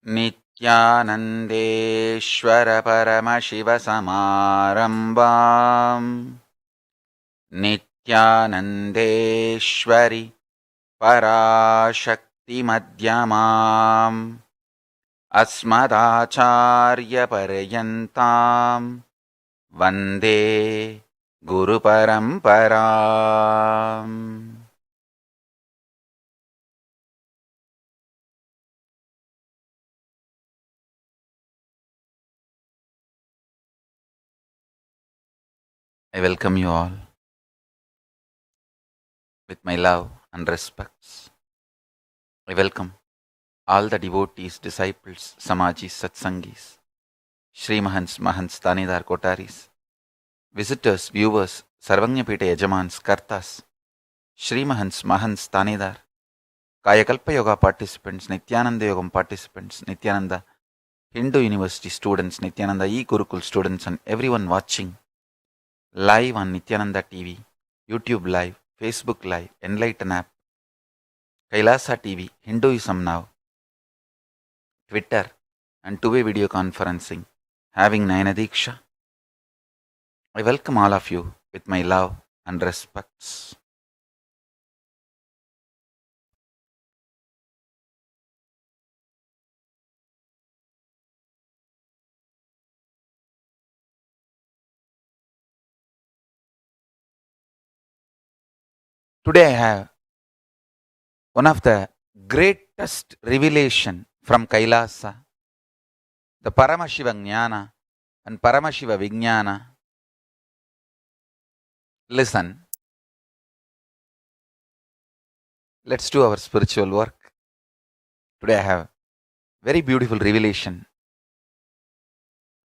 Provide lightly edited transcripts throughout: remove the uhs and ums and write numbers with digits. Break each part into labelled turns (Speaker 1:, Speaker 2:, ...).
Speaker 1: नित्यानन्देश्वर परमशिवसमारम्भाम् नित्यानन्देश्वरि पराशक्तिमध्यमाम् अस्मदाचार्यपर्यन्ताम् वन्दे गुरुपरम्पराम्. I welcome you all with my love and respects. I welcome all the devotees, disciples, Samajis, Satsangis, Shri Mahants, Mahants, Tanidar, Kotaris, visitors, viewers, Sarvanyapita Yajamans, Kartas, Shri Mahants, Mahants, Tanidar, Kayakalpa Yoga participants, Nithyananda Yogam participants, Nithyananda Hindu University students, Nithyananda E-Gurukul students, and everyone watching live on Nithyananda TV, YouTube Live, Facebook Live, Enlighten App, Kailasa TV, Hinduism Now, Twitter, and two-way video conferencing, having Nayana Diksha. I welcome all of you with my love and respects. Today I have one of the greatest revelation from Kailasa, the Paramashiva Jnana and Paramashiva Vijnana. Listen, let's do our spiritual work. Today I have very beautiful revelation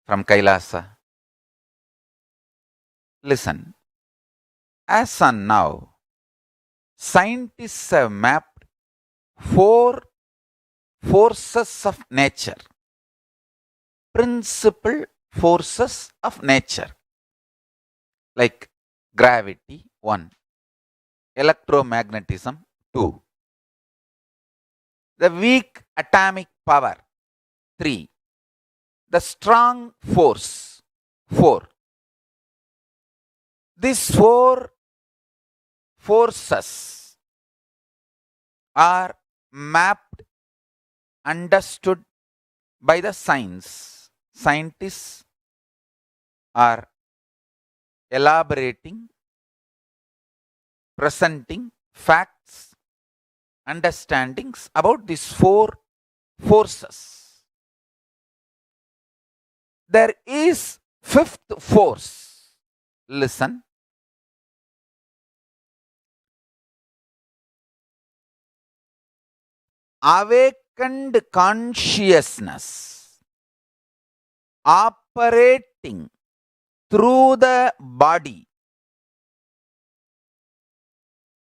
Speaker 1: from Kailasa. Listen, as on now, scientists have mapped 4 forces of nature, principal forces of nature, like gravity 1, electromagnetism 2, the weak atomic power 3, the strong force 4. These 4 forces are mapped, understood by the science. Scientists are elaborating, presenting facts, understandings about these 4 forces. There is 5th force. Listen. Awakened consciousness operating through the body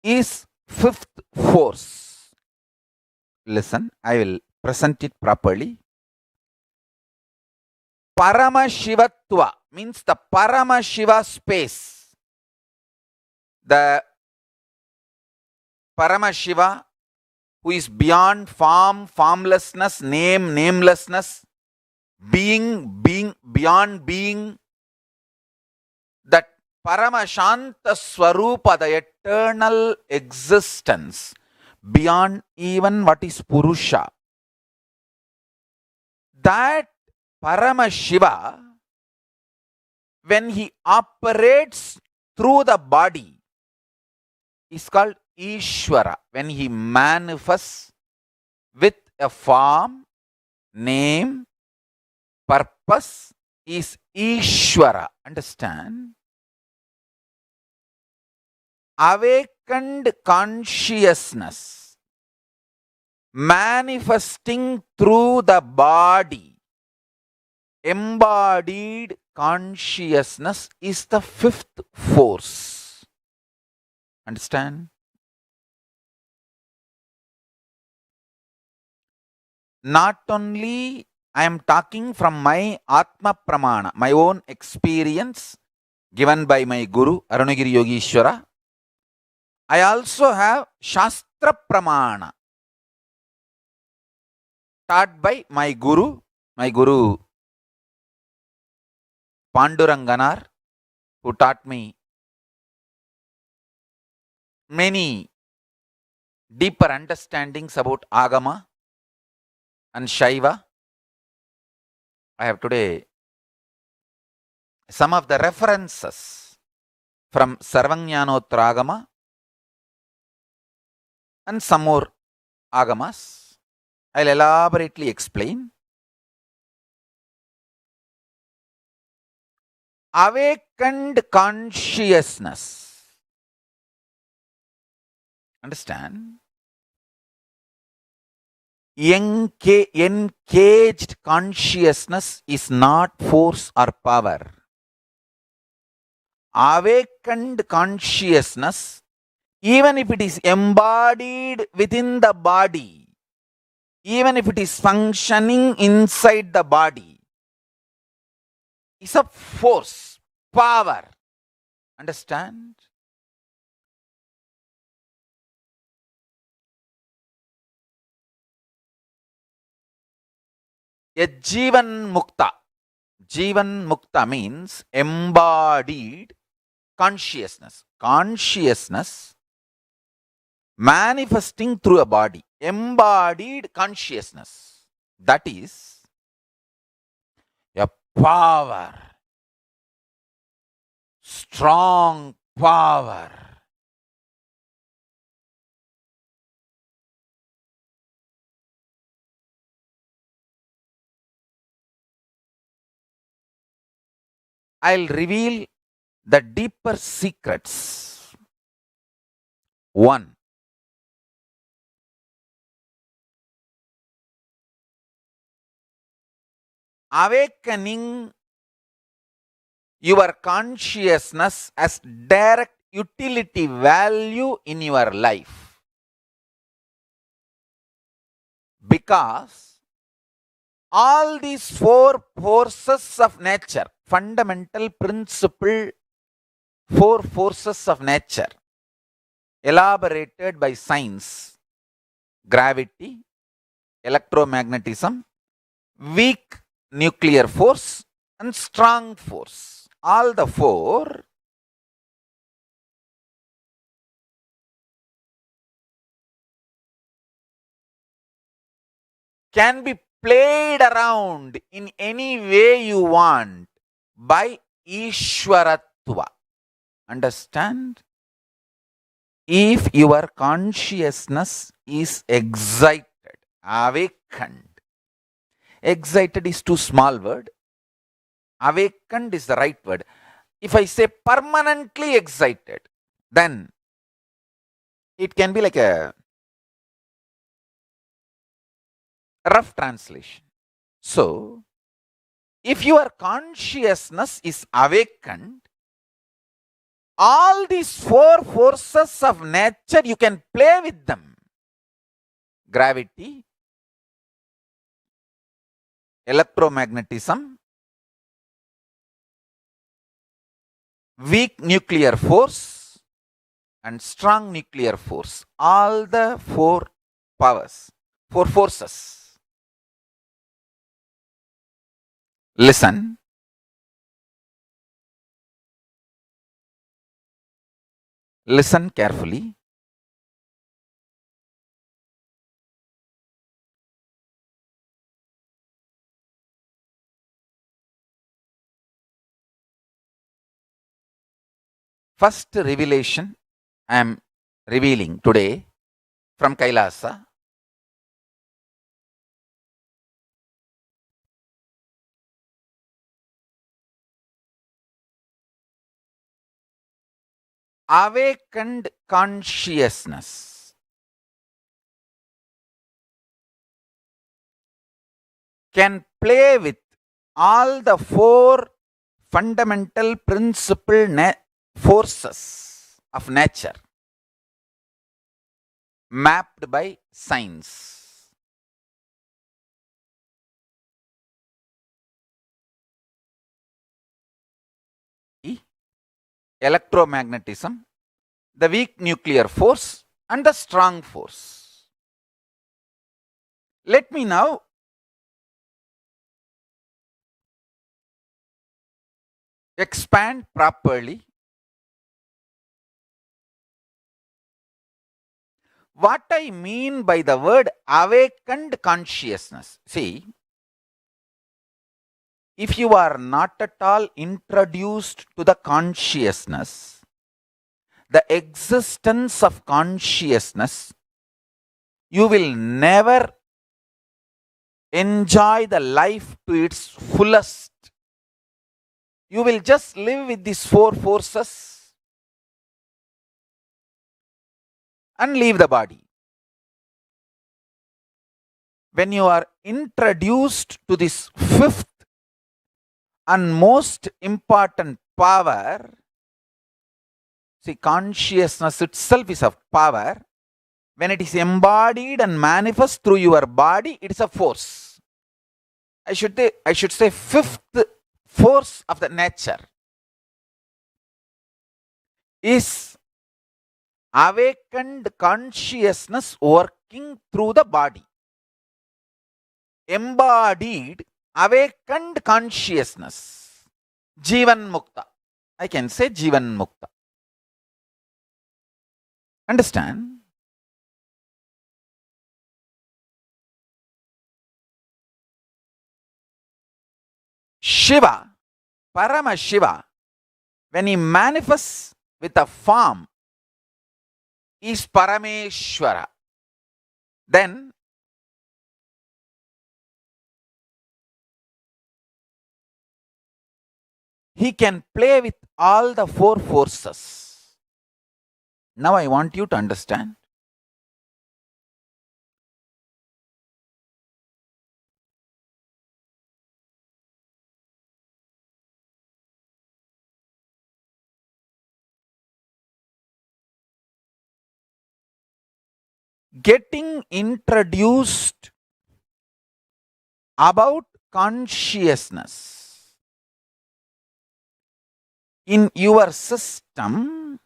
Speaker 1: is 5th force. Listen, I will present it properly. Paramashivatva means the Paramashiva space. The Paramashiva who is beyond form, formlessness, name, namelessness, being, beyond being, that Paramashanta Swarupa, the eternal existence, beyond even what is Purusha. That Paramashiva, when he operates through the body, is called Ishvara. When he manifests with a form, name, purpose, is Ishvara. Understand? Awakened consciousness manifesting through the body, embodied consciousness is the 5th force. Understand? Not only I am talking from my Atma Pramana, my own experience given by my Guru Arunagiri Yogishwara, I also have Shastra Pramana taught by my Guru Panduranganar, who taught me many deeper understandings about Agama and Shaiva. I have today some of the references from Sarvajnanotra Agama and some more Agamas. I'll elaborately explain. Awakened consciousness. Understand? Engaged consciousness is not force or power. Awakened consciousness, even if it is embodied within the body, even if it is functioning inside the body, is a force, power. Understand? A Jivan Mukta. Jivan Mukta means embodied consciousness. Consciousness manifesting through a body. Embodied consciousness. That is a power. Strong power. I'll reveal the deeper secrets. 1. Awakening your consciousness as direct utility value in your life. Because all these 4 forces of nature, fundamental principle, 4 forces of nature, elaborated by science, gravity, electromagnetism, weak nuclear force, and strong force. All the 4 can be played around in any way you want by Ishwaratva. Understand? If your consciousness is excited, awakened. Excited is too small word. Awakened is the right word. If I say permanently excited, then it can be like a rough translation. So, if your consciousness is awakened, all these 4 forces of nature, you can play with them. Gravity, electromagnetism, weak nuclear force, and strong nuclear force. All the 4 powers, 4 forces. Listen. Listen carefully. First revelation I am revealing today from Kailasa. Awakened consciousness can play with all the 4 fundamental principle forces of nature mapped by science. Electromagnetism, the weak nuclear force, and the strong force. Let me now expand properly. What I mean by the word awakened consciousness, see, if you are not at all introduced to the consciousness, the existence of consciousness, you will never enjoy the life to its fullest. You will just live with these four forces and leave the body. When you are introduced to this fifth and most important power, see, consciousness itself is a power. When it is embodied and manifest through your body, it is a force. I should say fifth force of the nature is awakened consciousness working through the body. Embodied, awakened consciousness. Jivan Mukta. I can say Jivan Mukta. Understand? Shiva, Parama Shiva, when he manifests with a form, is Parameshwara. Then he can play with all the four forces. Now I want you to understand. Getting introduced about consciousness in your system,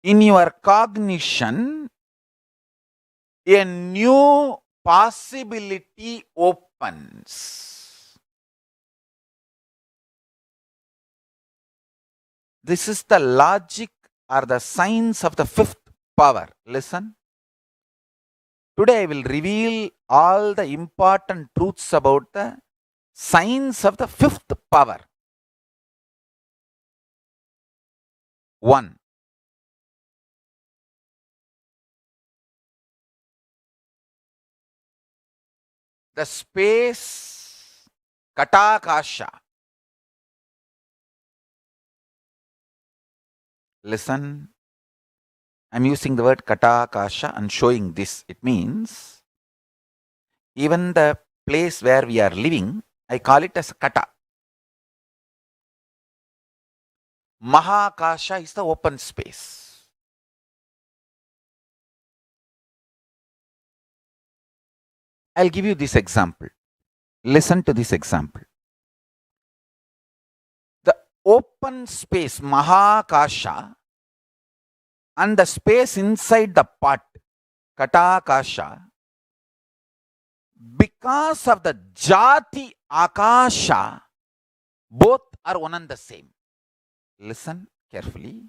Speaker 1: in your cognition, a new possibility opens. This is the logic or the science of the fifth power. Listen. Today I will reveal all the important truths about the science of the fifth power. 1. The space Katakasha. Listen. I'm using the word Katakasha and showing this. It means even the place where we are living, I call it as Kata. Mahakasha is the open space. I'll give you this example. Listen to this example. The open space, Mahakasha, and the space inside the pot, Katakasha, because of the Jati Akasha, both are one and the same. Listen carefully.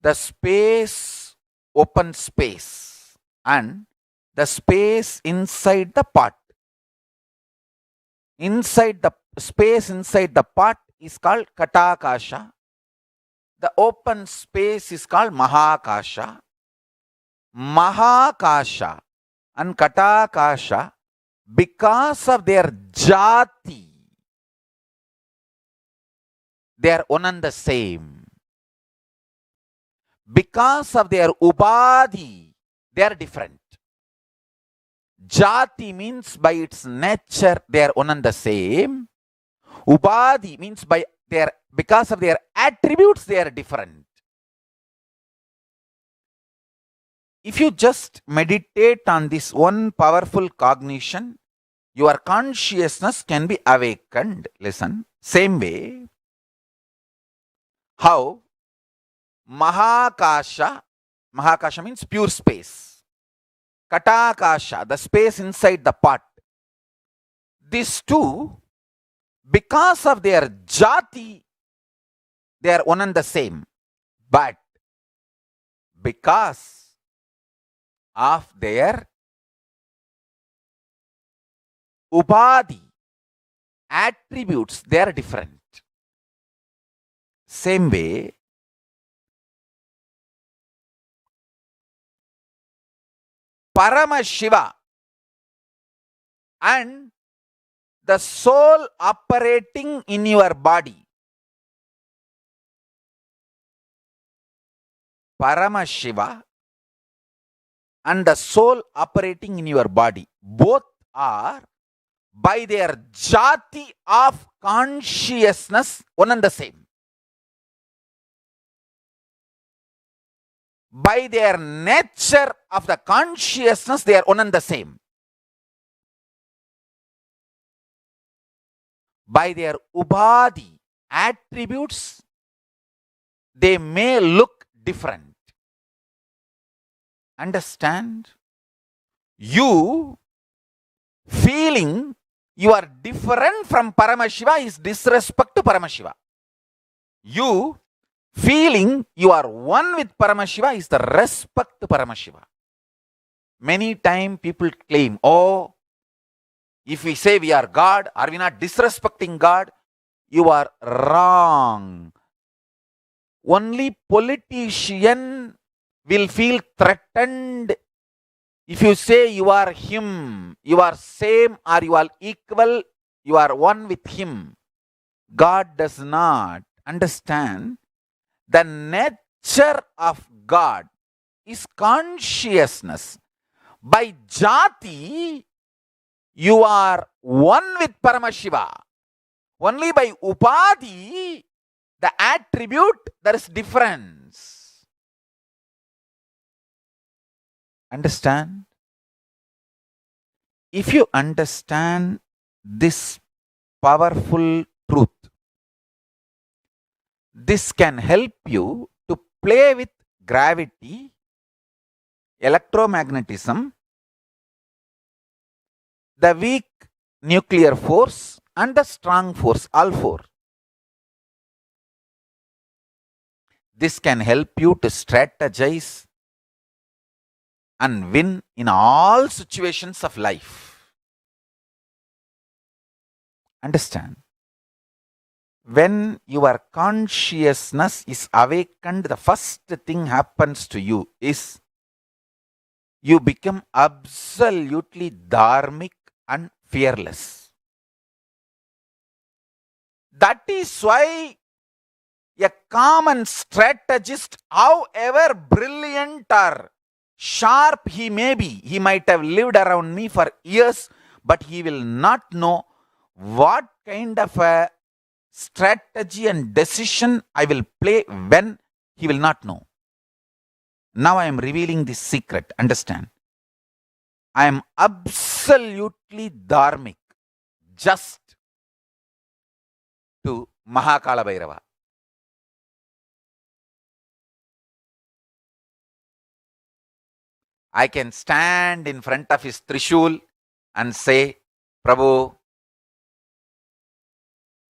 Speaker 1: The space, open space, and the space inside the pot. Inside the space inside the pot is called Katakasha. The open space is called Mahakasha. Mahakasha and Katakasha, because of their Jati, they are one and the same. Because of their Ubadhi, they are different. Jati means by its nature they are one and the same. Ubadhi means because of their attributes they are different. If you just meditate on this one powerful cognition, your consciousness can be awakened. Listen, same way, how Mahakasha means pure space. Katakasha, the space inside the pot. these two, because of their jati, they are one and the same. But because of their upadhi, attributes, they are different. Same way, Paramashiva and the soul operating in your body. Paramashiva and the soul operating in your body, both are by their jati of consciousness one and the same. By their nature of the consciousness, they are one and the same. By their ubadhi, attributes, they may look different. Understand? You feeling you are different from Paramashiva is disrespect to Paramashiva. You feeling you are one with Paramashiva is the respect to Paramashiva. Many times people claim, oh, if we say we are God, are we not disrespecting God? You are wrong. Only politician will feel threatened if you say you are him, you are same or you are equal, you are one with him. God does not understand. The nature of God is consciousness. By jati, you are one with Paramashiva. Only by upadhi, the attribute, there is difference. Understand? If you understand this powerful truth, this can help you to play with gravity, electromagnetism, the weak nuclear force and the strong force, all four. This can help you to strategize and win in all situations of life. Understand? When your consciousness is awakened, the first thing happens to you is you become absolutely dharmic and fearless. That is why a common strategist, however brilliant or sharp he may be, he might have lived around me for years, but he will not know what kind of a strategy and decision I will play when. He will not know. Now I am revealing this secret. Understand? I am absolutely dharmic, just to Mahakala Bhairava. I can stand in front of his Trishul and say, Prabhu,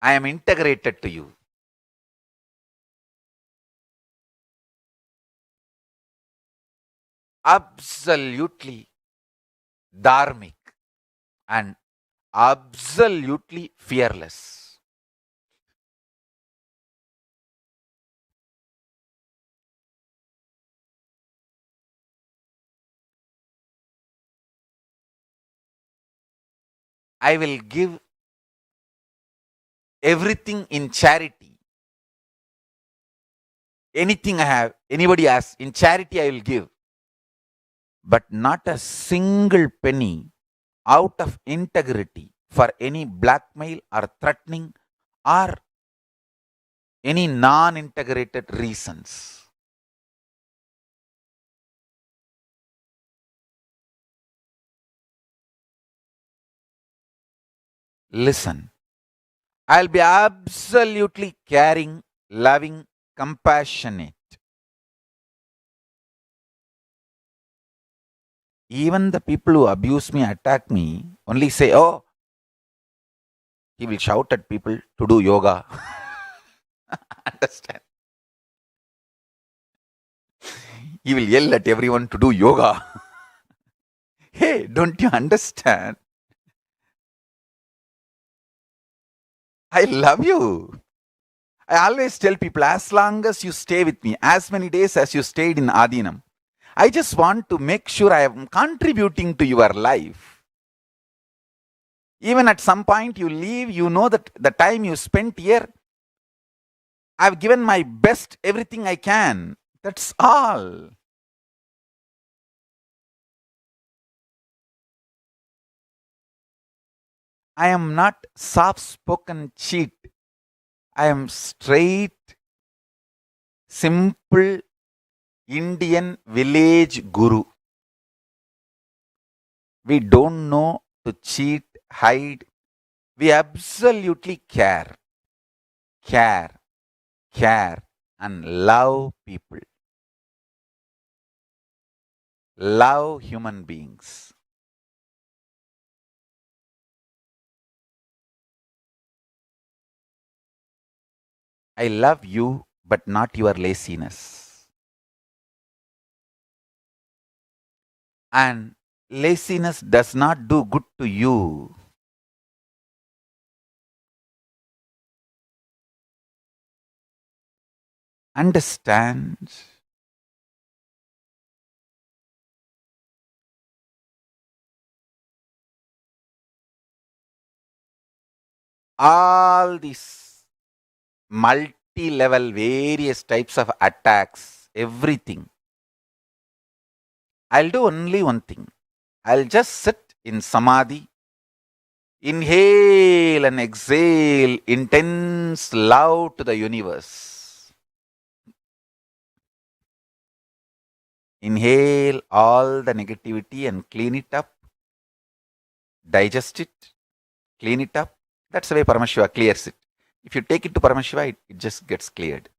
Speaker 1: I am integrated to you. Absolutely dharmic and absolutely fearless. I will give everything in charity. Anything I have, anybody asks, in charity I will give. But not a single penny out of integrity for any blackmail or threatening or any non-integrated reasons. Listen, I'll be absolutely caring, loving, compassionate. Even the people who abuse me, attack me, only say, oh, He will shout at people to do yoga. Understand? He will yell at everyone to do yoga. Hey, don't you understand? I love you. I always tell people, as long as you stay with me, as many days as you stayed in Adinam, I just want to make sure I am contributing to your life. Even at some point you leave, you know that the time you spent here, I've given my best, everything I can. That's all. I am not soft spoken cheat. I am straight, simple Indian village guru. We don't know to cheat, hide. We absolutely care, care, care, and love people. Love human beings. I love you, but not your laziness. And laziness does not do good to you. Understand? All these multi level, various types of attacks, everything. I'll do only one thing. I'll just sit in samadhi, inhale and exhale intense love to the universe. Inhale all the negativity and clean it up, digest it, clean it up. That's the way Paramashiva clears it. If you take it to Paramashiva, it just gets cleared.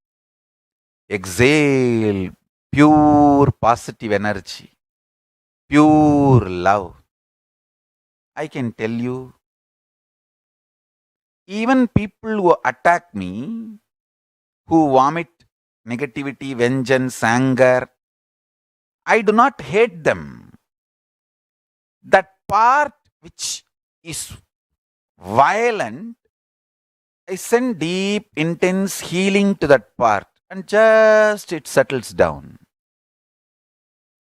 Speaker 1: Exhale pure positive energy, pure love. I can tell you, even people who attack me, who vomit negativity, vengeance, anger, I do not hate them. That part which is violent, I send deep, intense healing to that part and just it settles down.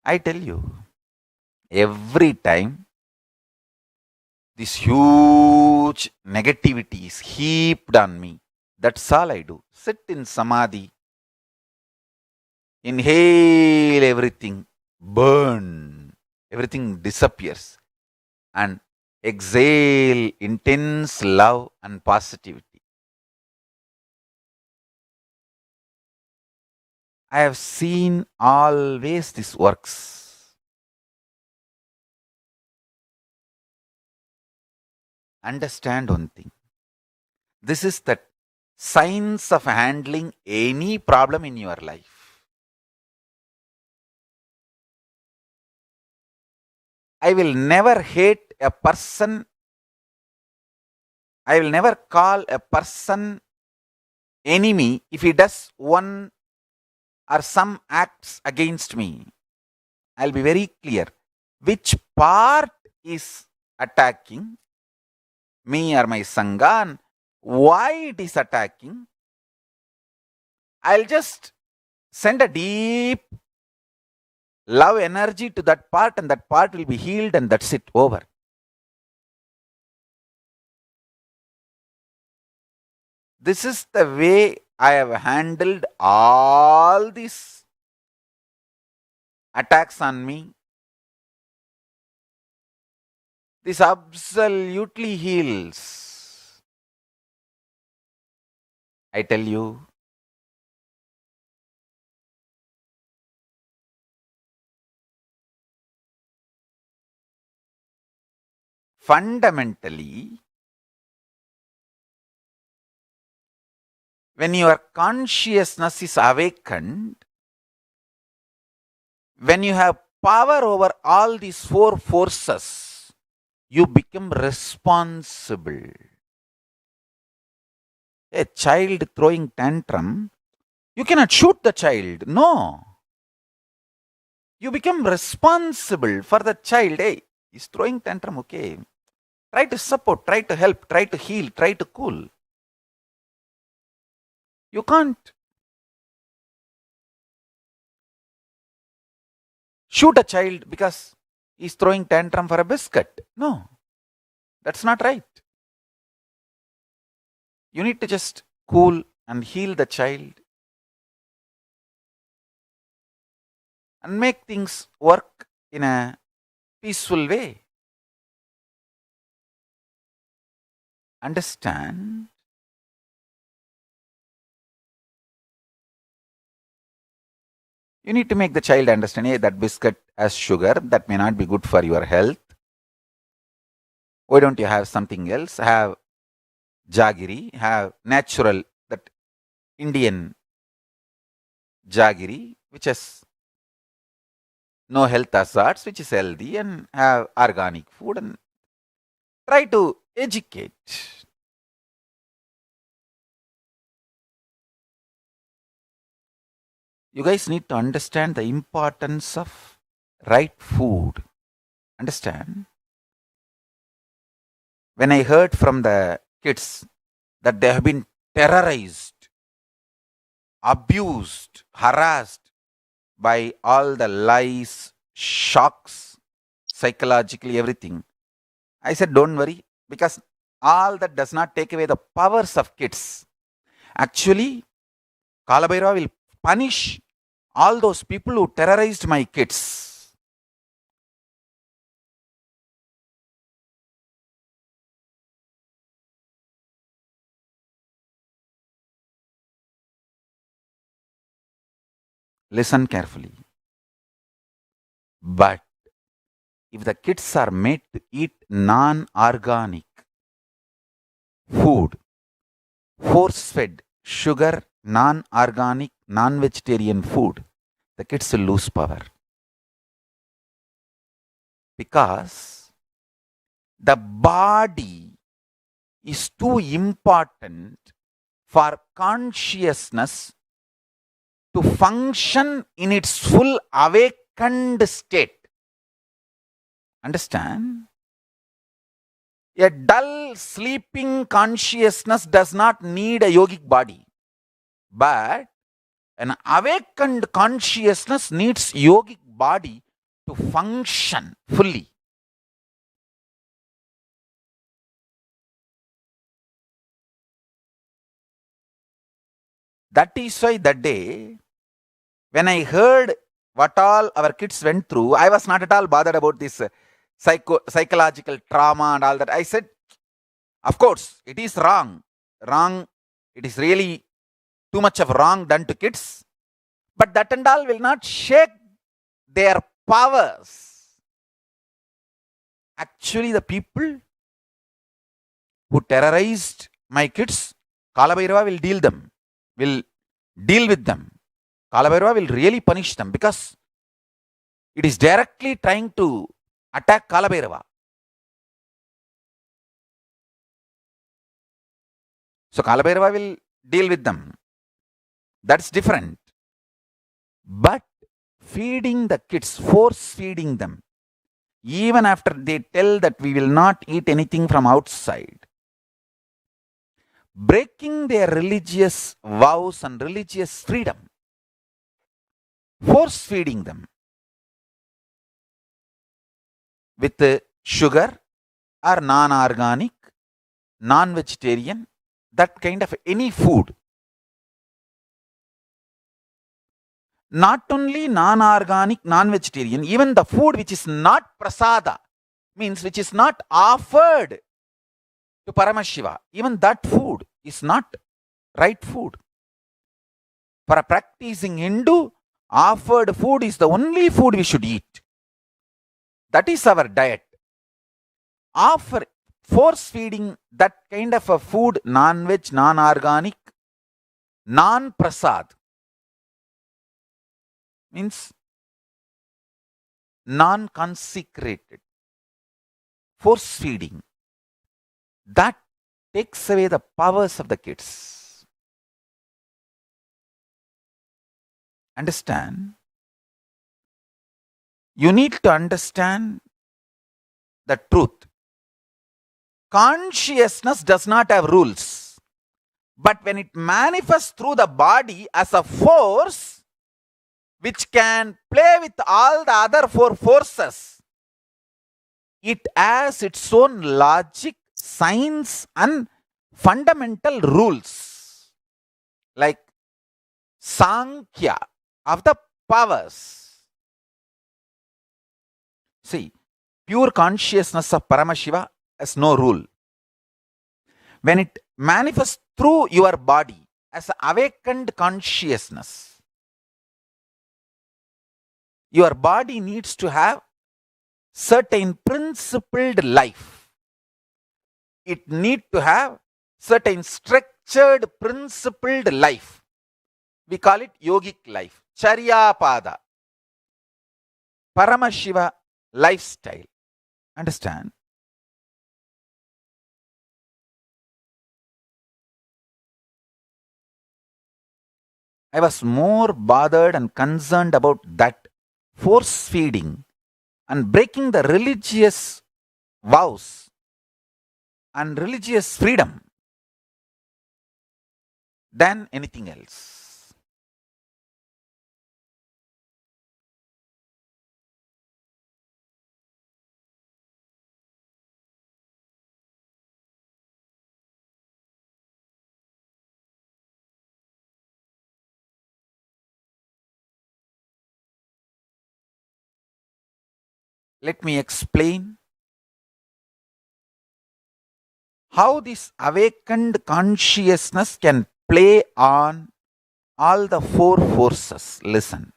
Speaker 1: I tell you, every time this huge negativity is heaped on me, that's all I do. Sit in samadhi, inhale everything, burn, everything disappears, and exhale intense love and positivity. I have seen always this works. Understand one thing. This is the science of handling any problem in your life. I will never hate a person. I will never call a person enemy if he does one or some acts against me. I'll be very clear. Which part is attacking me or my Sangha and why it is attacking? I'll just send a deep love energy to that part and that part will be healed and that's it, over. This is the way I have handled all these attacks on me. This absolutely heals. I tell you, fundamentally, when your consciousness is awakened, when you have power over all these four forces, you become responsible. A child throwing tantrum, you cannot shoot the child. No. You become responsible for the child. Hey, he's throwing tantrum, okay. Try to support, try to help, try to heal, try to cool. You can't shoot a child because he's throwing tantrum for a biscuit. No, that's not right. You need to just cool and heal the child and make things work in a peaceful way. Understand? You need to make the child understand, hey, that biscuit has sugar, that may not be good for your health. Why don't you have something else? Have jaggery, have natural, that Indian jaggery, which has no health hazards, which is healthy, and have organic food, and try to educate. You guys need to understand the importance of right food. Understand? When I heard from the kids that they have been terrorized, abused, harassed by all the lies, shocks, psychologically everything, I said, don't worry, because all that does not take away the powers of kids. Actually, Kalabhairava will punish all those people who terrorized my kids. Listen carefully. But if the kids are made to eat non-organic food, force-fed, sugar, non-organic, non-vegetarian food, the kids will lose power. Because the body is too important for consciousness to function in its full awakened state. Understand? A dull, sleeping consciousness does not need a yogic body. But an awakened consciousness needs yogic body to function fully. That is why that day, when I heard what all our kids went through, I was not at all bothered about this psychological trauma and all that. I said, of course, it is wrong. Wrong. It is really too much of wrong done to kids. But that and all will not shake their powers. Actually, the people who terrorized my kids, Kalabhairava will deal with them. Kalabhairava will really punish them because it is directly trying to attack Kalabhairava. So Kalabhairava will deal with them. That's different. But feeding the kids, force feeding them, even after they tell that we will not eat anything from outside, breaking their religious vows and religious freedom, force feeding them with sugar or non-organic, non-vegetarian, that kind of any food. Not only non-organic, non-vegetarian, even the food which is not prasada, means which is not offered to Paramashiva, even that food is not right food. For a practicing Hindu, offered food is the only food we should eat. That is our diet. Force feeding that kind of a food, non-veg, non-organic, non-prasad, means non-consecrated, force feeding, that takes away the powers of the kids. Understand? You need to understand the truth. Consciousness does not have rules. But when it manifests through the body as a force which can play with all the other four forces, it has its own logic, science, and fundamental rules, like Sankhya of the powers. See, pure consciousness of Paramashiva has no rule. When it manifests through your body as an awakened consciousness, your body needs to have certain principled life. It need to have certain structured principled life. We call it yogic life, Charyapada, Paramashiva lifestyle. Understand? I was more bothered and concerned about that force feeding and breaking the religious vows and religious freedom than anything else. Let me explain how this awakened consciousness can play on all the four forces. Listen.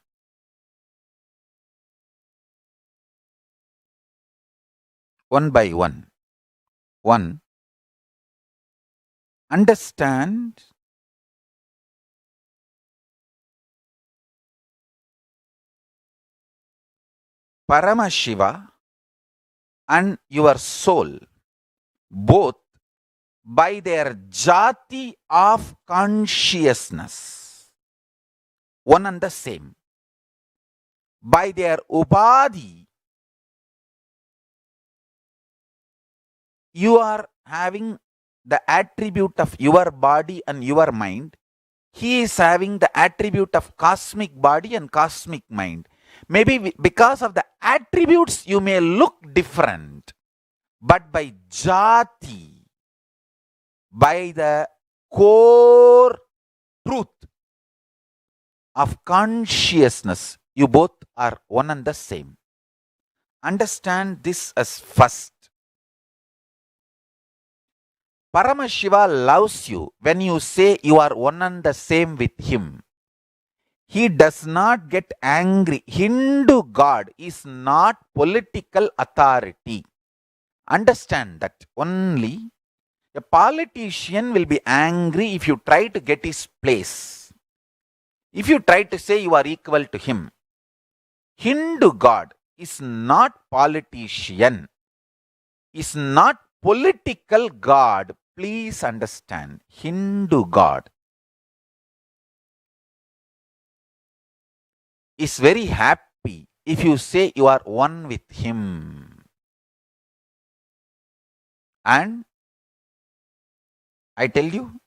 Speaker 1: One by one. One, understand Paramashiva and your soul, both by their jati of consciousness, one and the same. By their ubadi, you are having the attribute of your body and your mind. He is having the attribute of cosmic body and cosmic mind. Maybe because of the attributes you may look different, but by jati, by the core truth of consciousness, you both are one and the same. Understand this as first. Paramashiva loves you when you say you are one and the same with him. He does not get angry. Hindu God is not political authority. Understand that only a politician will be angry if you try to get his place. If you try to say you are equal to him. Hindu God is not politician, is not political God. Please understand, Hindu God is very happy if you say you are one with him. And I tell you,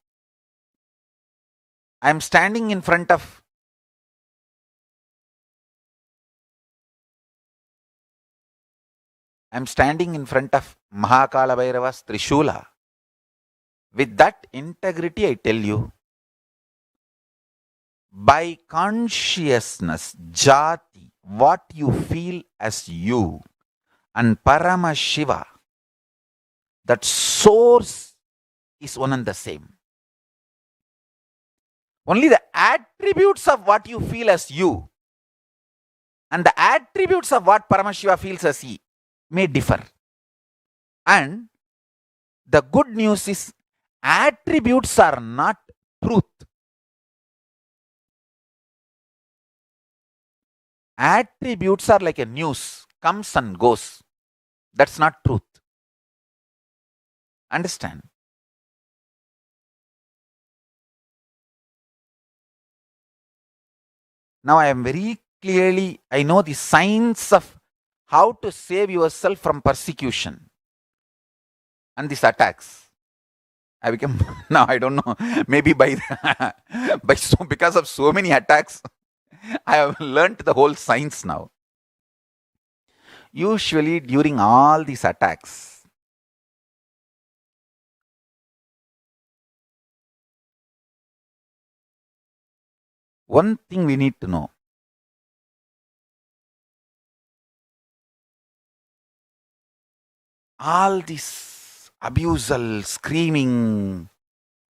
Speaker 1: I am standing in front of Mahakala Bhairava's Trishula. With that integrity, I tell you, by consciousness, jati, what you feel as you, and Paramashiva, that source is one and the same. Only the attributes of what you feel as you and the attributes of what Paramashiva feels as he may differ. And the good news is attributes are not truth. Attributes are like a news, comes and goes. That's not truth. Understand? Now I am very clearly, I know the science of how to save yourself from persecution and these attacks. I become now I don't know, maybe by because of so many attacks, I have learnt the whole science now. Usually during all these attacks, one thing we need to know, all this abusal, screaming,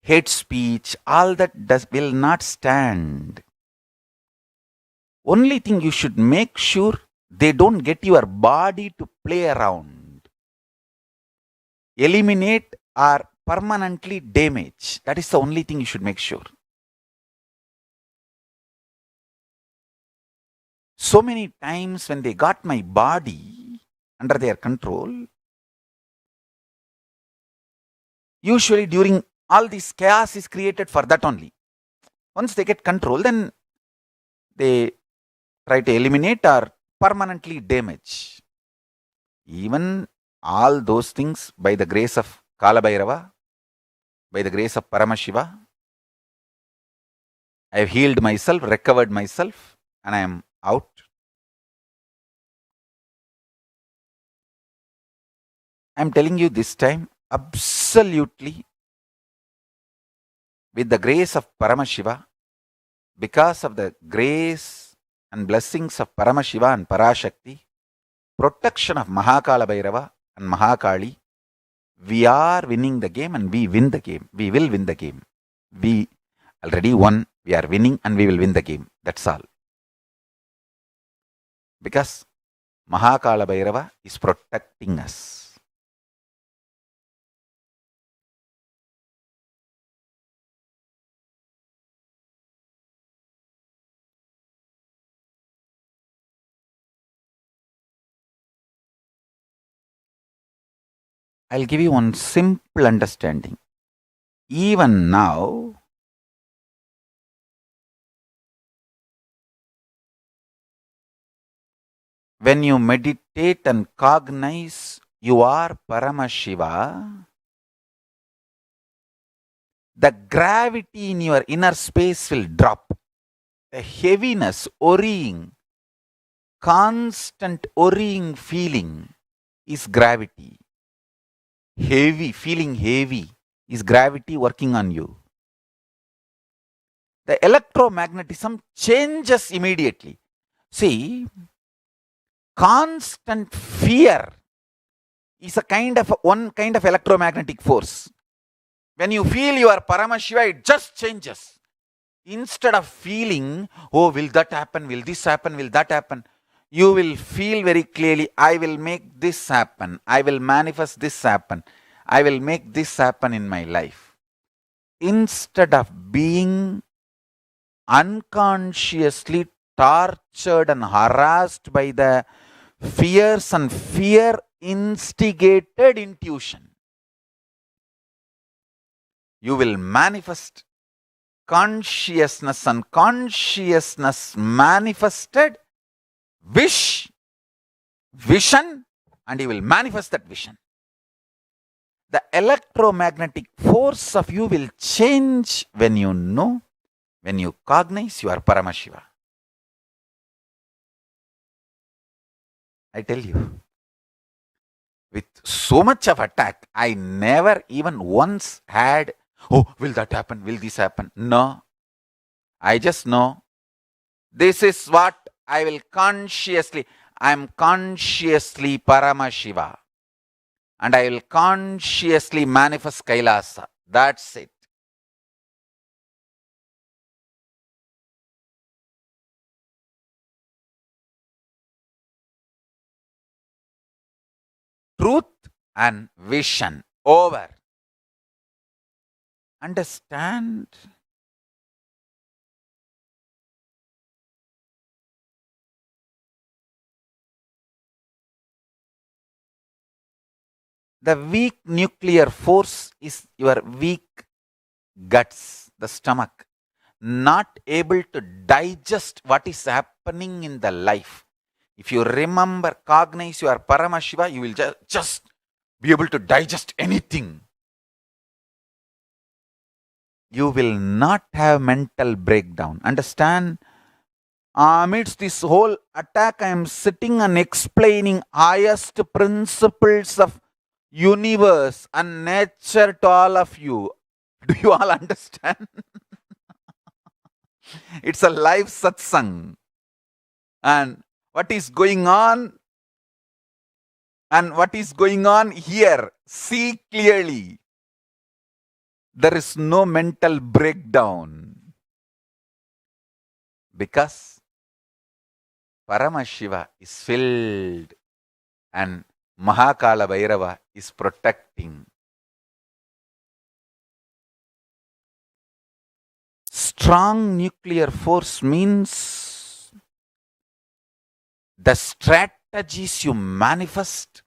Speaker 1: hate speech, all that will not stand. Only thing you should make sure they don't get your body to play around. Eliminate or permanently damage. That is the only thing you should make sure. So many times when they got my body under their control, usually during all this chaos is created for that only. Once they get control, then they try to eliminate or permanently damage. Even all those things by the grace of Kala Bhairava, by the grace of Paramashiva, I have healed myself, recovered myself, and I am out. I am telling you this time, absolutely, with the grace of Paramashiva, because of the grace and blessings of Paramashiva and Parashakti, protection of Mahakala Bhairava and Mahakali, we are winning the game and we win the game. We will win the game. We already won, we are winning and we will win the game. That's all. Because Mahakala Bhairava is protecting us. I'll give you one simple understanding. Even now, when you meditate and cognize you are Paramashiva, the gravity in your inner space will drop. The heaviness, worrying, constant worrying feeling is gravity. Feeling heavy is gravity working on you. The electromagnetism changes immediately. See, constant fear is one kind of electromagnetic force. When you feel you are Paramashiva, it just changes. Instead of feeling, oh, will that happen? Will this happen? Will that happen? You will feel very clearly, I will make this happen. I will manifest this happen. I will make this happen in my life. Instead of being unconsciously tortured and harassed by the fears and fear instigated intuition, you will manifest consciousness and consciousness manifested vision, and you will manifest that vision. The electromagnetic force of you will change when you know, when you cognize you are Paramashiva. I tell you, with so much of attack, I never even once had, oh, will that happen? Will this happen? No. I just know this is what I will consciously, I am consciously Paramashiva. And I will consciously manifest Kailasa. That's it. Truth and vision. Over. Understand? The weak nuclear force is your weak guts, the stomach. not able to digest what is happening in the life. If you remember, cognize your Paramashiva, you will just be able to digest anything. You will not have mental breakdown. Understand? Amidst this whole attack, I am sitting and explaining highest principles of universe and nature to all of you. Do you all understand? It's a live satsang. And what is going on? And what is going on here? See clearly. There is no mental breakdown. Because Paramashiva is filled and Mahakala Bhairava is protecting. Strong nuclear force means the strategies you manifest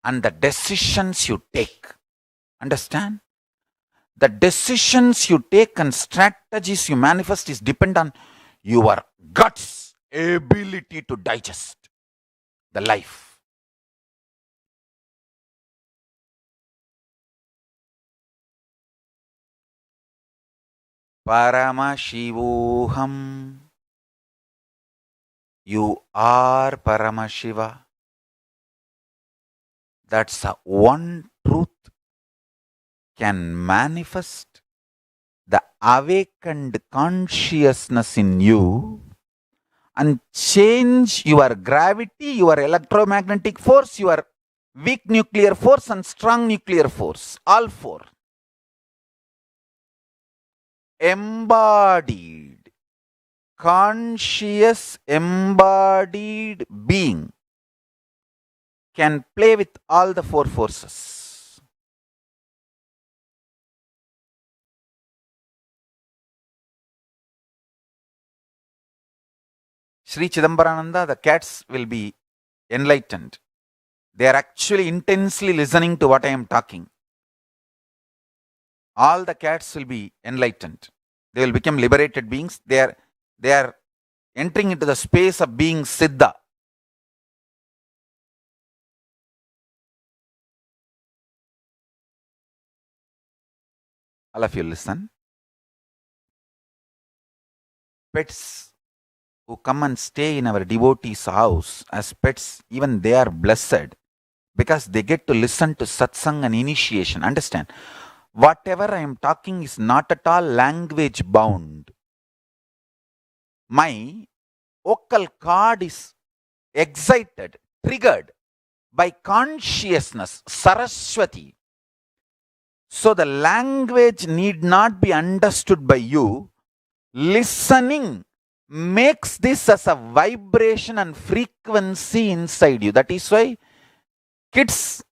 Speaker 1: and the decisions you take. Understand? The decisions you take and strategies you manifest is depend on your guts ability to digest the life. Paramashivoham. You are Paramashiva. That's a one truth can manifest the awakened consciousness in you and change your gravity, your electromagnetic force, your weak nuclear force and strong nuclear force. All four. Embodied, conscious embodied being can play with all the four forces. Sri Chidambarananda, the cats will be enlightened. They are actually intensely listening to what I am talking. All the cats will be enlightened. They will become liberated beings. They are entering into the space of being Siddha. All of you listen. Pets who come and stay in our devotees' house as pets, even they are blessed because they get to listen to satsang and initiation. Understand? Whatever I am talking is not at all language bound. My vocal cord is excited, triggered by consciousness, Saraswati. So the language need not be understood by you. Listening makes this as a vibration and frequency inside you. That is why kids,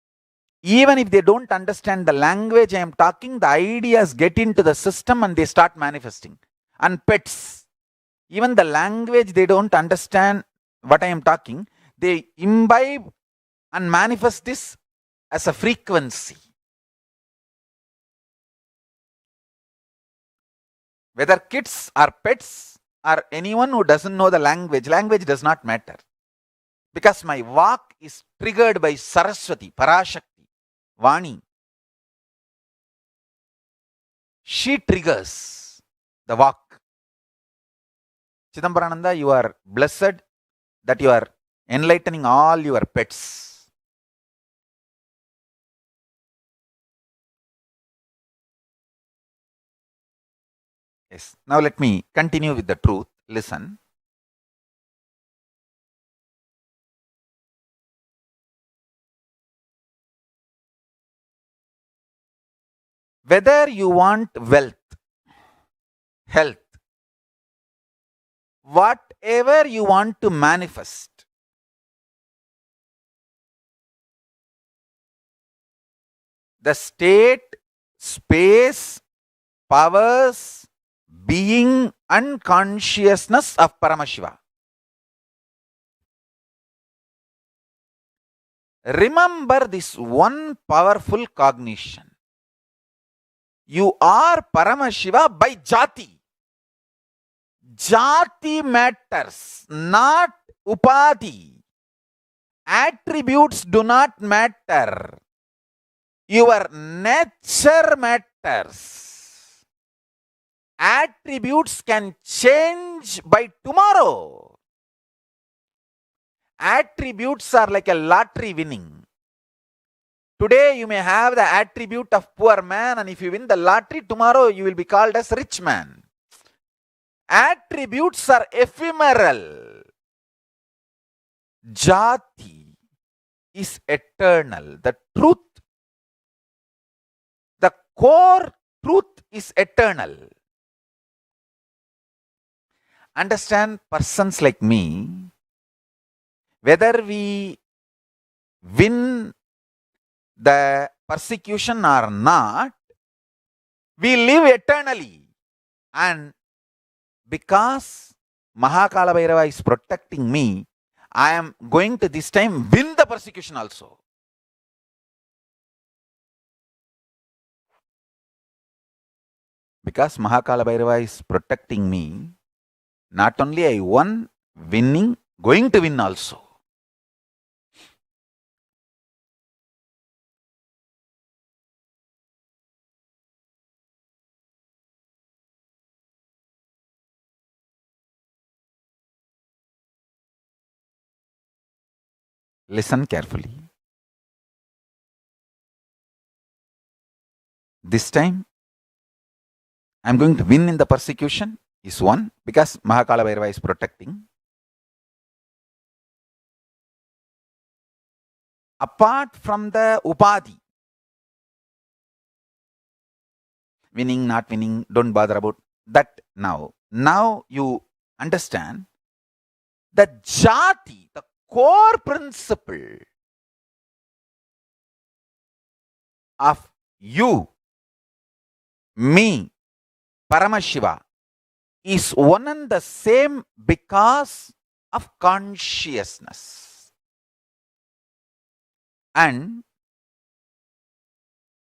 Speaker 1: even if they don't understand the language I am talking, the ideas get into the system and they start manifesting. And pets, even the language they don't understand what I am talking, they imbibe and manifest this as a frequency. Whether kids or pets or anyone who doesn't know the language does not matter. Because my walk is triggered by Saraswati, Parashakti, Vani. She triggers the walk. Chidambarananda, you are blessed that you are enlightening all your pets. Yes. Now let me continue with the truth. Listen. Whether you want wealth, health, whatever you want to manifest, the state, space, powers, being and consciousness of Paramashiva. Remember this one powerful cognition. You are Paramashiva by Jati. Jati matters, not upadhi. Attributes do not matter. Your nature matters. Attributes can change by tomorrow. Attributes are like a lottery winning. Today you may have the attribute of poor man, and if you win the lottery, tomorrow you will be called as rich man. Attributes are ephemeral. Jati is eternal. The truth, the core truth is eternal. Understand, persons like me, whether we win the persecution or not, we live eternally. And because Mahakala Bhairava is protecting me, I am going to this time win the persecution also. Because Mahakala Bhairava is protecting me, not only I won, winning, going to win also. Listen carefully. This time, I am going to win in the persecution is one, because Mahakala Bhairava is protecting. Apart from the upadhi, winning, not winning, don't bother about that now. Now you understand the jati, the core principle of you, me, Paramashiva is one and the same because of consciousness. And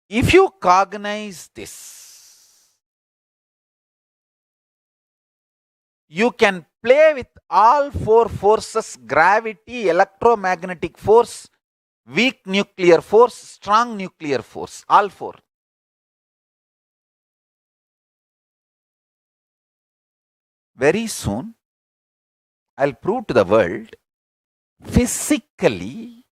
Speaker 1: if you cognize this, you can play with all four forces: gravity, electromagnetic force, weak nuclear force, strong nuclear force, all four. Very soon, I'll prove to the world physically,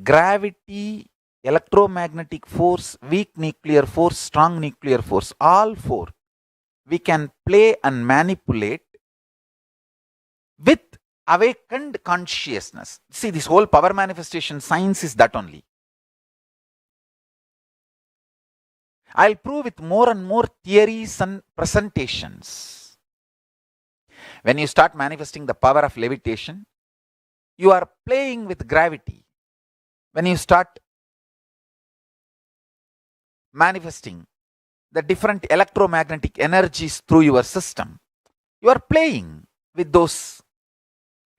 Speaker 1: gravity, electromagnetic force, weak nuclear force, strong nuclear force, all four, we can play and manipulate with awakened consciousness. See, this whole power manifestation science is that only. I'll prove with more and more theories and presentations. When you start manifesting the power of levitation, you are playing with gravity. When you start manifesting the different electromagnetic energies through your system, you are playing with those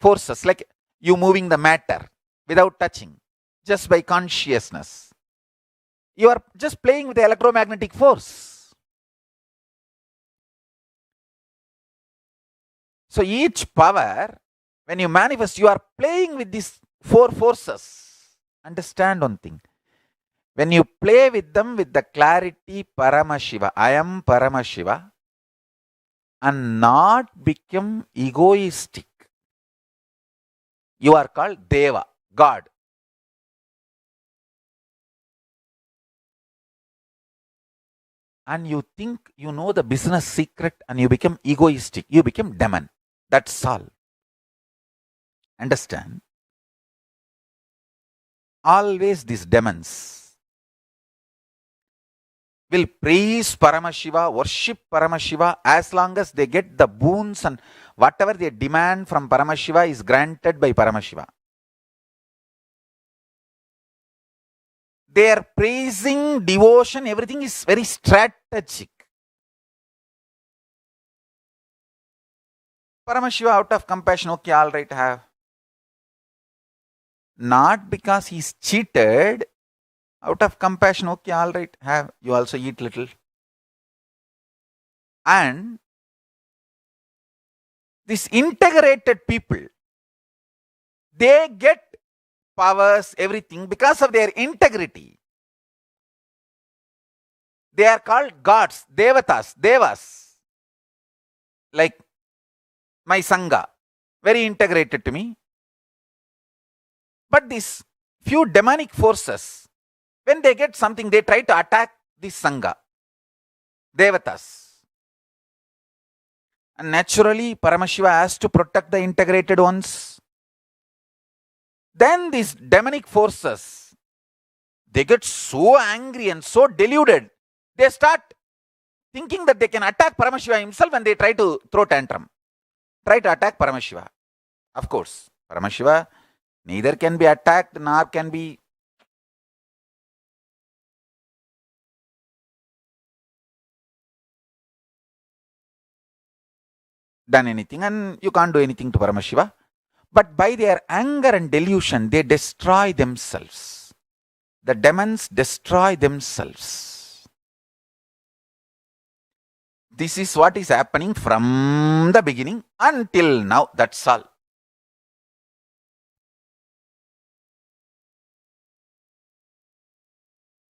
Speaker 1: forces, like you moving the matter without touching, just by consciousness. You are just playing with the electromagnetic force. So each power, when you manifest, you are playing with these four forces. Understand one thing. When you play with them with the clarity Paramashiva, I am Paramashiva, and not become egoistic, you are called Deva, God. And you think you know the business secret and you become egoistic, you become demon. That's all. Understand? Always these demons will praise Paramashiva, worship Paramashiva, as long as they get the boons and whatever they demand from Paramashiva is granted by Paramashiva. Their praising, devotion, everything is very strategic. Paramashiva, out of compassion, okay, all right, have. Not because he's cheated, out of compassion, okay, all right, have. You also eat little. And These integrated people, they get powers, everything because of their integrity. They are called gods, devatas, devas. Like my Sangha, very integrated to me. But these few demonic forces, when they get something, they try to attack this Sangha, devatas. And naturally, Paramashiva has to protect the integrated ones. Then these demonic forces, they get so angry and so deluded. They start thinking that they can attack Paramashiva himself and they try to throw tantrum. Try to attack Paramashiva. Of course, Paramashiva neither can be attacked nor can be done anything, and you can't do anything to Paramashiva. But by their anger and delusion, they destroy themselves. The demons destroy themselves. This is what is happening from the beginning until now. That's all.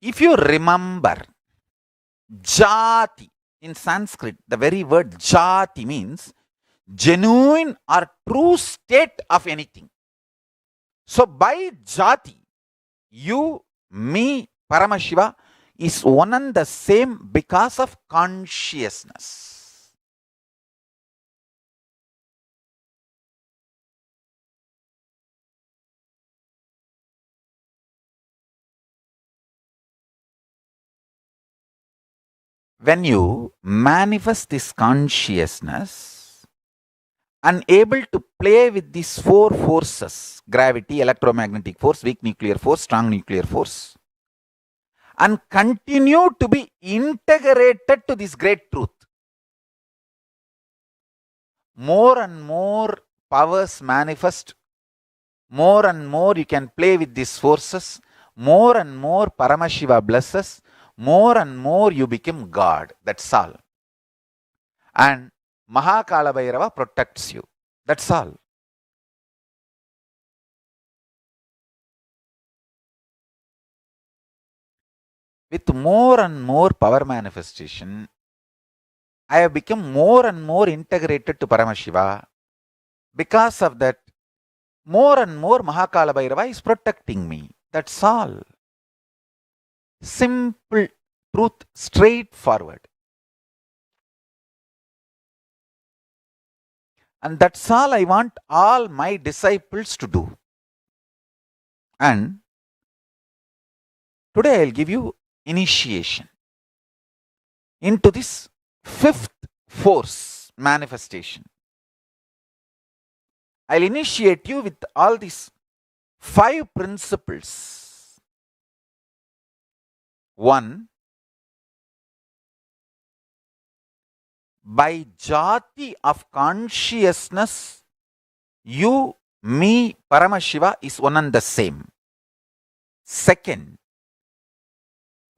Speaker 1: If you remember, jati in Sanskrit, the very word jati means genuine or true state of anything. So by jati, you, me, Paramashiva is one and the same because of consciousness. When you manifest this consciousness, unable to play with these four forces, gravity, electromagnetic force, weak nuclear force, strong nuclear force, and continue to be integrated to this great truth, more and more powers manifest, more and more you can play with these forces, more and more Paramashiva blesses, more and more you become God. That's all. And Mahakala Bhairava protects you. That's all. With more and more power manifestation, I have become more and more integrated to Paramashiva. Because of that, more and more Mahakala Bhairava is protecting me. That's all. Simple truth, straightforward. And that's all I want all my disciples to do. And today I'll give you initiation into this fifth force manifestation. I'll initiate you with all these 5 principles. 1. By jati of consciousness, you, me, Paramashiva is one and the same. 2nd,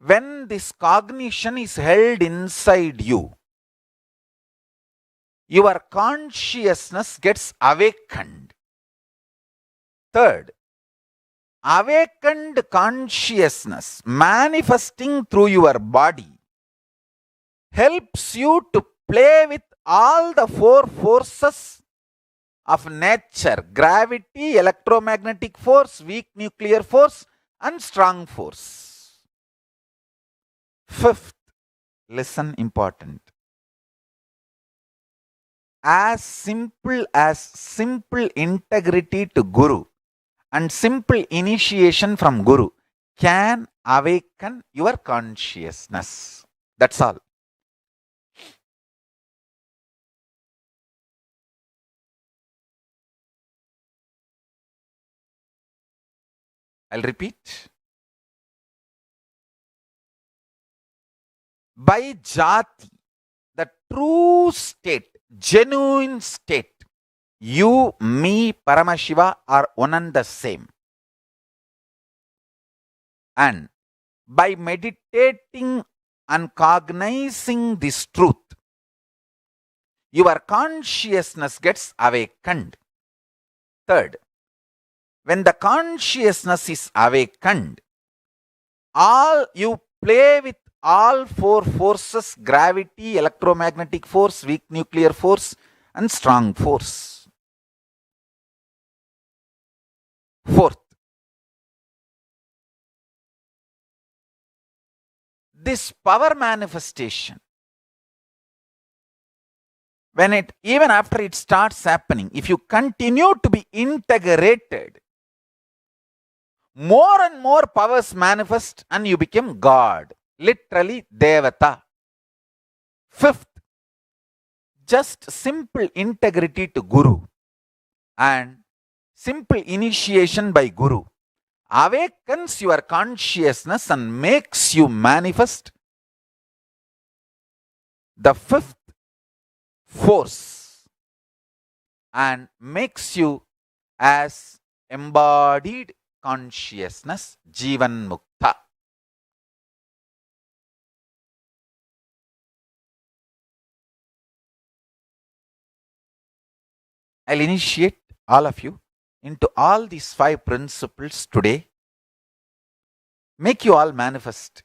Speaker 1: when this cognition is held inside you, your consciousness gets awakened. 3rd, awakened consciousness manifesting through your body helps you to play with all the 4 forces of nature: gravity, electromagnetic force, weak nuclear force, and strong force. 5th, listen, important. As simple integrity to Guru and simple initiation from Guru can awaken your consciousness. That's all. I'll repeat. By jati, the true state, genuine state, you, me, Paramashiva are one and the same. And by meditating and cognizing this truth, your consciousness gets awakened. Third, when the consciousness is awakened, you play with all four forces: gravity, electromagnetic force, weak nuclear force, and strong force. Fourth, this power manifestation, even after it starts happening, if you continue to be integrated, more and more powers manifest and you become God, literally Devata. Fifth, just simple integrity to Guru and simple initiation by Guru awakens your consciousness and makes you manifest the fifth force and makes you as embodied consciousness, Jivan Mukta. I'll initiate all of you into all these 5 principles today. Make you all manifest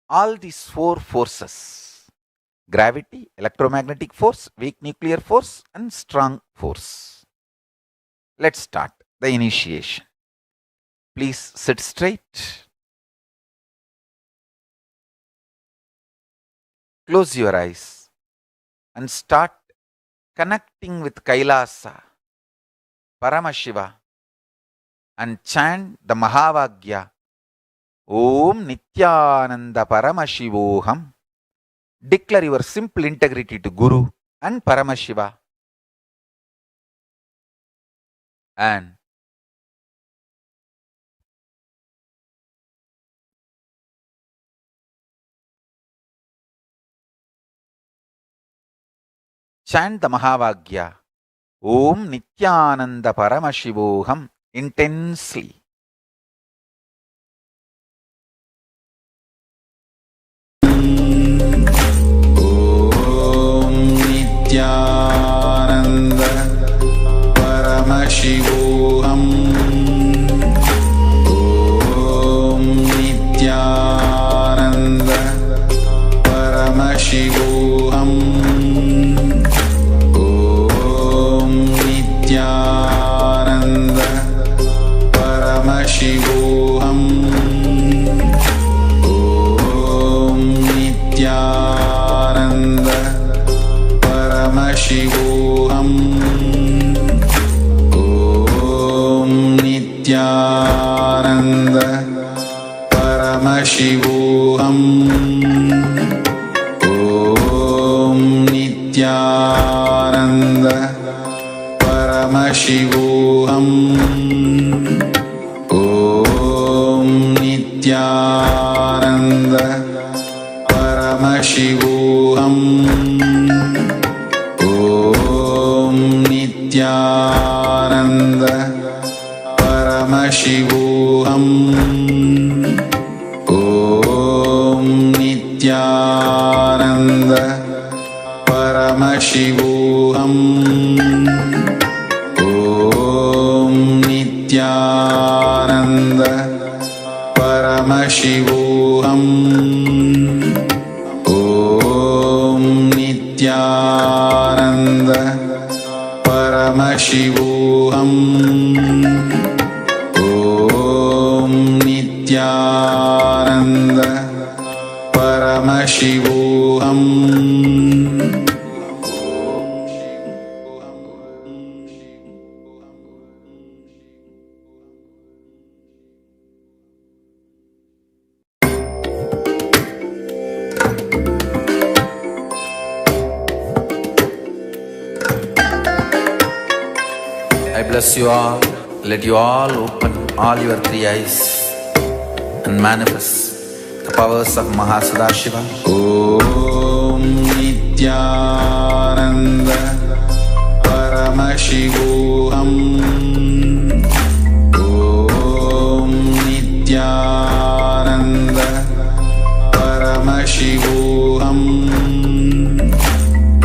Speaker 1: all these 4 forces: gravity, electromagnetic force, weak nuclear force, and strong force. Let's start the initiation. Please sit straight. Close your eyes and start connecting with Kailasa, Paramashiva, and chant the Mahavagya, Om Nithyananda Paramashivoham. Declare your simple integrity to Guru and Paramashiva. And chant the Mahavagya, Om Nithyananda Paramashivoham, intensely. Om Nithyananda Paramashivoham. Om Nithyananda Paramashivoham. Nithyananda Paramashivoham. Om Nithyananda Paramashivoham. Om Nithyananda Paramashivoham. Om Nithyananda Paramashivoham. Om Nithyananda Paramashivoham. Om Nithyananda Paramashivoham. Om Nithyananda Paramashivoham. Om Nithyananda Paramashivoham. Om Nithyananda Paramashivoham. Om Nithyananda Paramashivoham. I bless you all. Let you all open all your 3 eyes and manifest the powers of Mahasadashiva. Om Nithyananda Paramashivoham. Om Nithyananda Paramashivoham. Om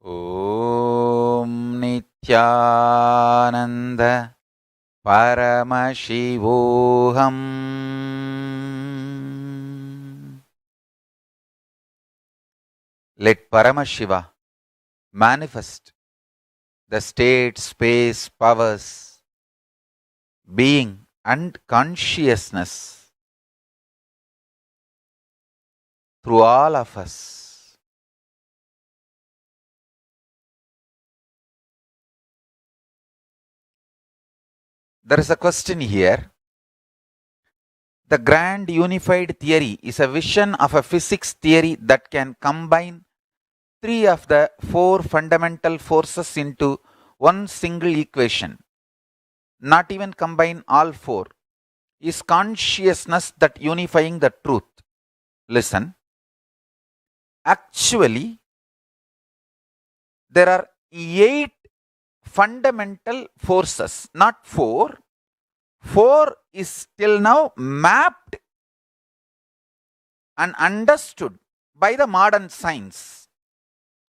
Speaker 1: ॐ नित्यानन्द परमशिवोऽहम्। Let Paramashiva manifest the state, space, powers, being and consciousness through all of us. There is a question here. The grand unified theory is a vision of a physics theory that can combine three of the four fundamental forces into one single equation, not even combine all four. Is consciousness that unifying the truth? Listen. Actually, there are 8 fundamental forces, not 4. 4 is till now mapped and understood by the modern science.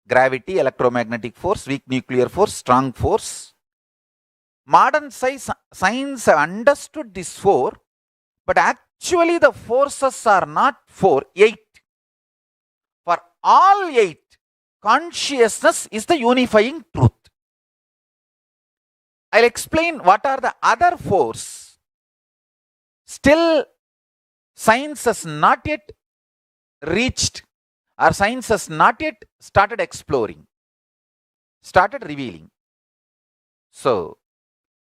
Speaker 1: Gravity, electromagnetic force, weak nuclear force, strong force. Modern science understood these 4, but actually the forces are not 4, 8. For all 8, consciousness is the unifying truth. I'll explain what are the other 4s still science has not yet reached, or science has not yet started exploring, started revealing. So,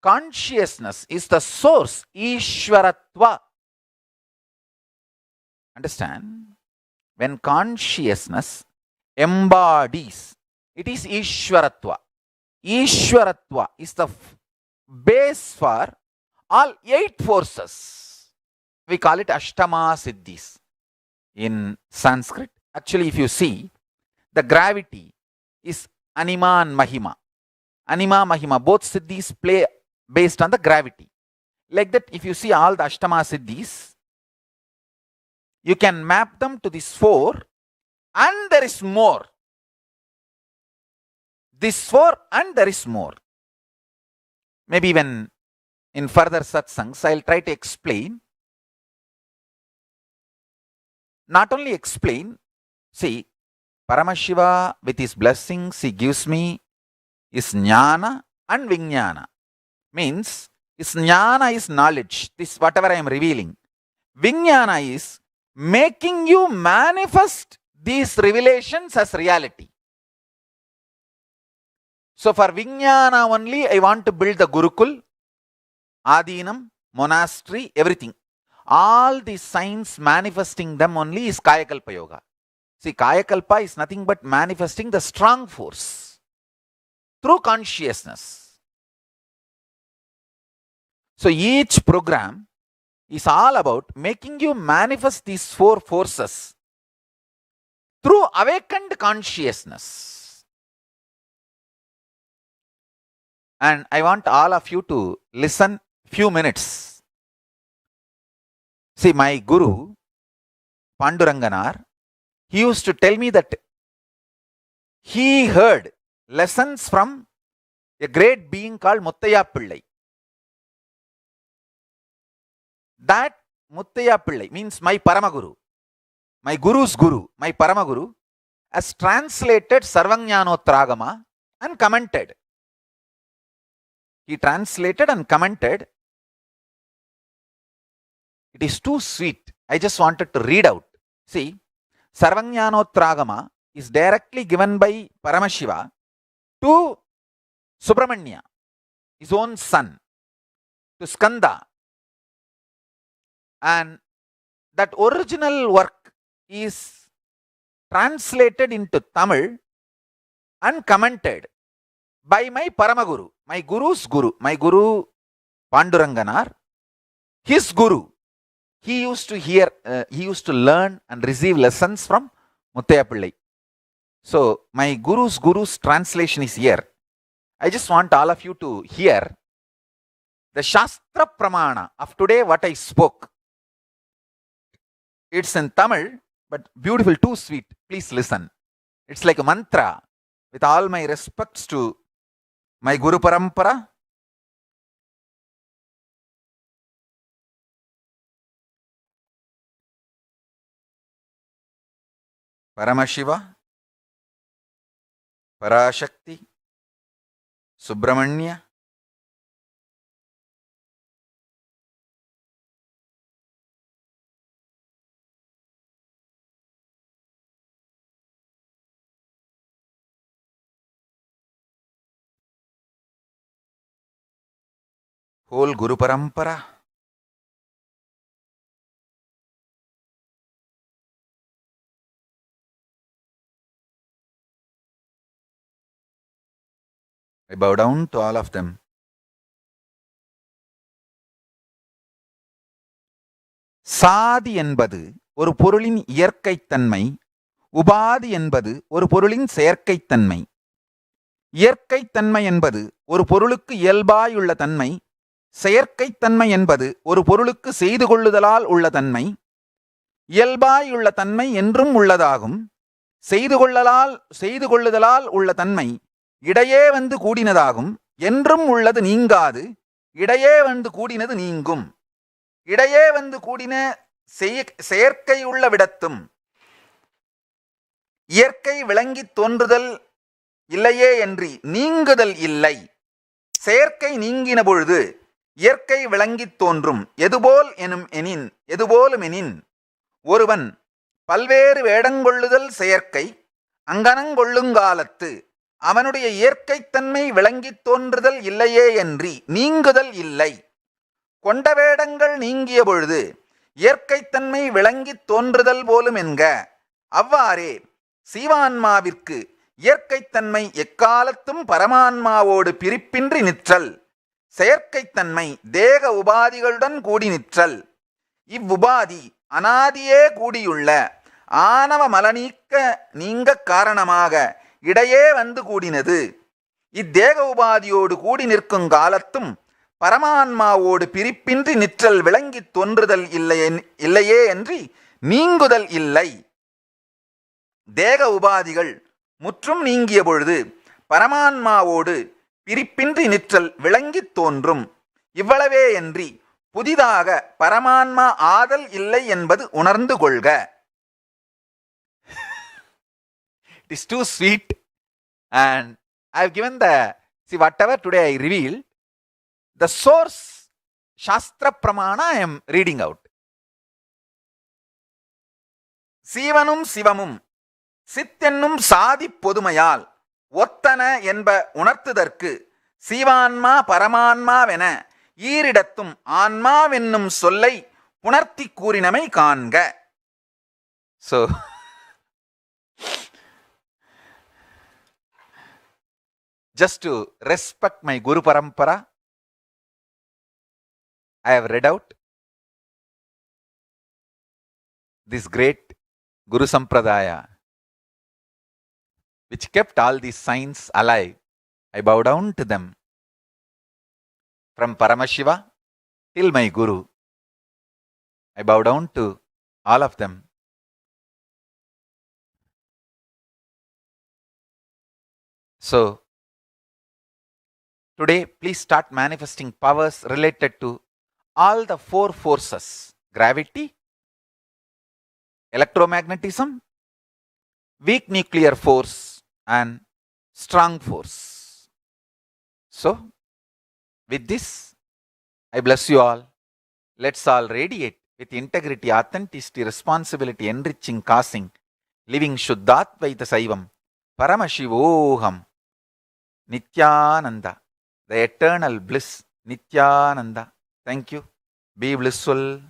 Speaker 1: consciousness is the source, Ishwaratva. Understand? When consciousness embodies, it is Ishwaratva. Ishwaratva is the base for all 8 forces. We call it Ashtama Siddhis in Sanskrit. Actually, if you see, the gravity is Anima and Mahima. Anima, Mahima, both Siddhis play based on the gravity. Like that, if you see all the Ashtama Siddhis, you can map them to these 4, and there is more. This 4 and there is more. Maybe when in further satsangs, I'll try to explain. Not only explain, see, Paramashiva with his blessings he gives me is jnana and vijnana. Means, his jnana is knowledge, this whatever I am revealing. Vijnana is making you manifest these revelations as reality. So for Vijnana only, I want to build the Gurukul, Adinam, monastery, everything. All these signs manifesting them only is Kayakalpa Yoga. See, Kayakalpa is nothing but manifesting the strong force through consciousness. So each program is all about making you manifest these 4 forces through awakened consciousness. And I want all of you to listen few minutes. See, my guru, Panduranganar, he used to tell me that he heard lessons from a great being called Muttaya Pillai. That Muttaya Pillai means my Paramaguru, my Guru's Guru, my Paramaguru, has translated Sarvajnanotragama and commented. He translated and commented. It is too sweet. I just wanted to read out. See, Sarvajnanotragama is directly given by Paramashiva to Subramanya, his own son, to Skanda. And that original work is translated into Tamil and commented by my Paramaguru, my Guru's Guru, my Guru Panduranganar, his Guru. He used to hear, he used to learn and receive lessons from Muttaya Pillai. So, my Guru's translation is here. I just want all of you to hear the Shastra Pramana of today, what I spoke. It's in Tamil, but beautiful, too sweet. Please listen. It's like a mantra. With all my respects to my Guru Parampara, Paramashiva, Parashakti, Subramanya, whole Guru Parampara, I bow down to all of them. சாதி என்பது ஒரு பொருளின் இயற்கைத்தன்மை, உபாதி என்பது ஒரு பொருளின் செயற்கைத்தன்மை. இயற்கைத்தன்மை என்பது ஒரு பொருளுக்கு இயல்பாயுள்ள தன்மை, செயற்கைத்தன்மை என்பது ஒரு பொருளுக்கு செய்து கொள்ளுதலால் உள்ள தன்மை. இயல்பாயுள்ள தன்மை என்றும் உள்ளதாகும். செய்து கொள்ளுதலால் உள்ள தன்மை இடையே வந்து கூடினதாகும். என்றும் உள்ளது நீங்காது, இடையே வந்து கூடினது நீங்கும். இடையே வந்து கூடின செயற்கை உள்ள விடத்தும் இயற்கை விளங்கி தோன்றுதல் இல்லையே என்று நீங்குதல் இல்லை. செயற்கை நீங்கின பொழுது இயற்கை விளங்கித் தோன்றும். எதுபோல் எதுபோலுமெனின் ஒருவன் பல்வேறு வேடங்கொள்ளுதல் செயற்கை அங்கனங்கொள்ளுங்காலத்து அவனுடைய இயற்கைத்தன்மை விளங்கித் தோன்றுதல் இல்லையே என்று நீங்குதல் இல்லை. கொண்ட வேடங்கள் நீங்கிய பொழுது இயற்கைத்தன்மை விளங்கித் தோன்றுதல் போலும் என்க. அவ்வாறே சீவான்மாவிற்கு இயற்கைத்தன்மை எக்காலத்தும் பரமான்மாவோடு பிரிப்பின்றி நிற்றல், செயற்கைத்தன்மை தேக உபாதிகளுடன் கூடி நிற்றல். இவ்வுபாதி அனாதியே கூடியுள்ள ஆணவ மலநீக்க நீங்க காரணமாக இடையே வந்து கூடினது. இத்தேக உபாதியோடு கூடி நிற்கும் காலத்தும் பரமான்மாவோடு பிரிப்பின்றி நிற்றல் விளங்கித் தோன்றுதல் இல்லையே என்று நீங்குதல் இல்லை. தேக உபாதிகள் முற்றும் நீங்கிய பொழுது பரமான்மாவோடு பிரிப்பின்றி நிற்றல் விளங்கித் தோன்றும். இவ்வளவே என்று புதிதாக பரமான்மா ஆதல் இல்லை என்பது உணர்ந்து கொள்க. It is too sweet and I have given whatever today I revealed, the source Shastra Pramana I am reading out. சீவனும் சிவமும் சித்தென்னும் சாதி பொதுமையால் ஒத்தன என்ப உணர்த்துதற்கு சீவான்மா பரமான்மாவென ஈரிடத்தும் ஆன்மாவென்னும் சொல்லை புணர்த்தி கூறினமை காண்க. So just to respect my Guru Parampara, I have read out this great Guru Sampradaya which kept all these signs alive. I bow down to them. From Paramashiva till my Guru, I bow down to all of them. So, today, please start manifesting powers related to all the four forces: gravity, electromagnetism, weak nuclear force, and strong force. So, with this, I bless you all. Let's all radiate with integrity, authenticity, responsibility, enriching, causing, living Shuddhatvaita Saivam, Paramashivoham, Nithyananda, the eternal bliss, Nithyananda. Thank you. Be blissful.